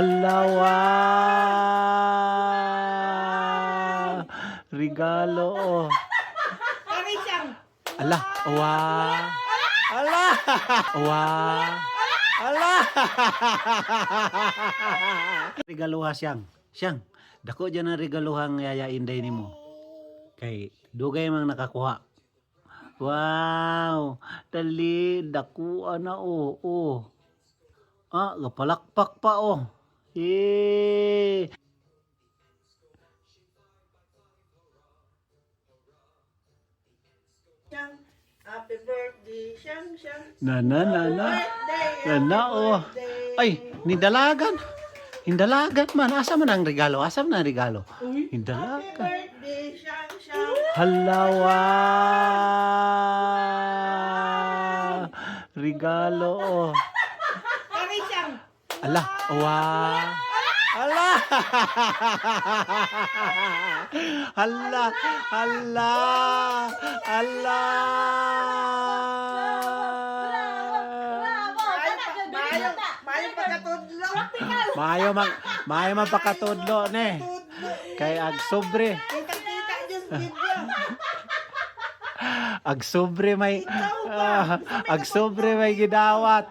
Alawa! Regalo, oh. Kari siyang. Ala, awa. Ala! Awa. Ala! Regaluha siyang. Siyang, dako dyan ang regaluhang yayain day nimo. Kay, dugay mang nakakuha. Wow! Dali, dakuan na, oh. Oh. Ah, gapalakpak pa, oh. Eh. Siyang. Happy birthday. Siyang. Na, Birthday. oh. Ay, nindalagan. Hindalagan man. Asa man ang regalo? Asa man ang regalo? Happy Hindalagan. birthday. Siyang. Halawa! Regalo, oh. Kari siyang. Ala, awa. Ala! Hala, hala, hala. Mayo pagkatudlo. Maayo man pakatudlo ne. Kay ag sobre. Kita Diyos video. Ag sobre may ag sobre may gidawat.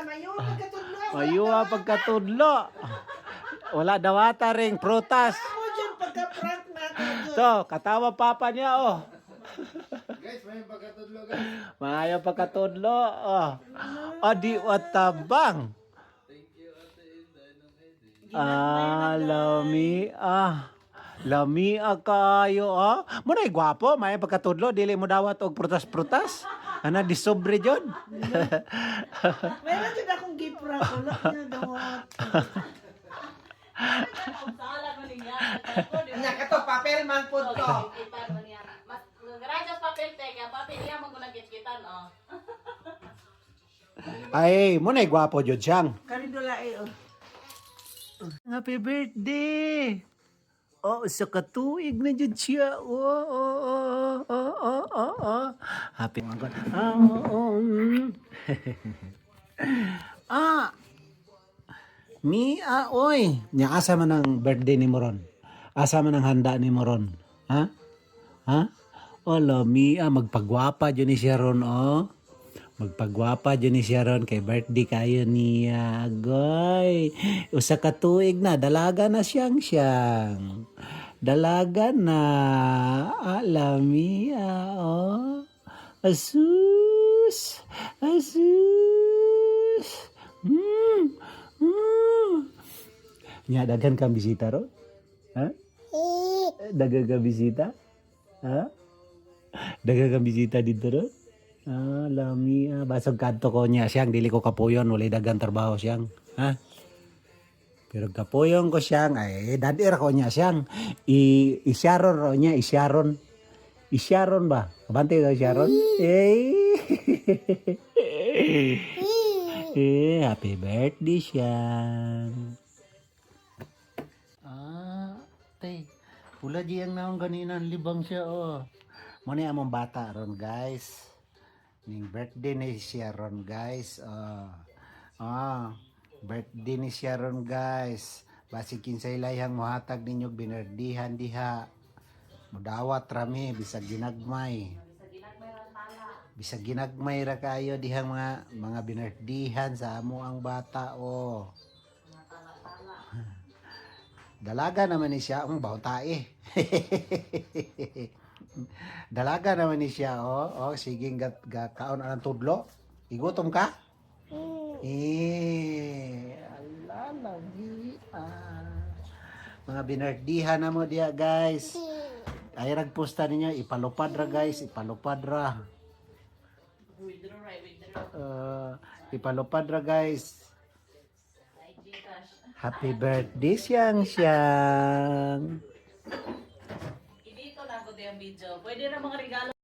Mayo pagkatudlo. Ayuwa pagkatudlo. Wala dawata ring prutas. Ako dyan pagka-prank natin. To, katawa papa niya, oh. Guys, may pagkatudlo guys. Maayo pagkatudlo, oh. Adi watabang. Lami, lami kayo, ah. Muna'y gwapo, may pagkatudlo, dili mo dawat og prutas-prutas. Ana di sobre jud. Meron din akong gift-prank. Wala niya dawat. Nya kato papel man pud to. Ay, muna'y gwapo jud siyang. Kari dula oh. Happy birthday! Oh, sa katuig na dyan siya. Oh. Happy mga Mia, oy. Nya, asa man ang birthday ni Moron? Asa man ang handa ni Moron? Ha? Ola, Mia, magpagwapa dyan ni siya ron, oh. Magpagwapa dyan ni siya ron kay birthday kayo niya. Agoy. Usa ka tuig na. Dalaga na siyang. Dalaga na. Mia, oh. Asus. Nya, dagan kang bisita ron? Ha? Dagan kang bisita? Ha? Dagan kang bisita dito ron? Lami, basag kadto ko niya siyang, dili ko kapuyon, walay dagang trabaho siyang, ha? Pero kapuyon ko siyang, ay, dadir ko niya siyang, isyaron ro niya, isyaron ba? Kabante ka isyaron? Happy birthday siyang. Tay, pula di ang naong ganinan, libang siya, oh. Muna among bata ron, guys. Ning birthday ni Sharon, guys. Birthday ni Sharon, guys. Basi kinsay layhang mohatag ninyo binerdihan diha. Mudawat rami bisag ginagmay. Bisag ginagmay ra kayo dihang mga binerdihan sa amo ang bata, oh. Dalaga naman ni siya, bawtae. Dalaga naman ni siya, oh. Sige, kaon ang tudlo. Igutom ka? Ala, lagi. Mga binerdihan na mo diya, guys. Ay, ragpusta ninyo, ipalupad ra, guys. Ipalupad ra, guys. Happy birthday, siyang. Dito lang ko yung video. Pwede na mga regalo.